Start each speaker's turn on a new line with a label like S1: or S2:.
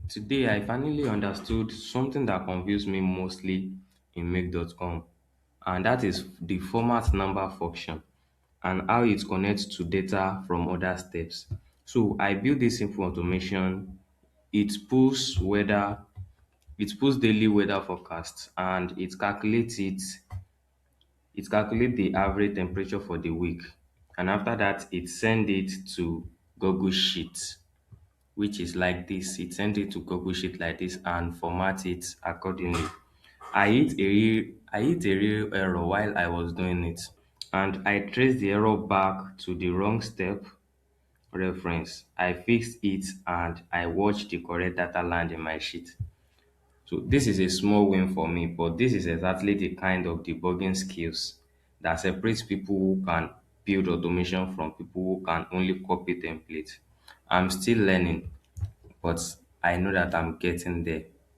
S1: Today, I finally understood something that confused me mostly in make.com, and that is the format number function and how it connects to data from other steps. So, I built this simple automation. It pulls weather, it pulls daily weather forecasts, and it calculates the average temperature for the week. And after that, it send it to Google Sheets, which is like this. It sent it to Google Sheet like this and format it accordingly. I hit a real error while I was doing it, and I traced the error back to the wrong step reference. I fixed it and I watched the correct data land in my sheet. So this is a small win for me, but this is exactly the kind of debugging skills that separates people who can build automation from people who can only copy templates. I'm still learning, but I know that I'm getting there.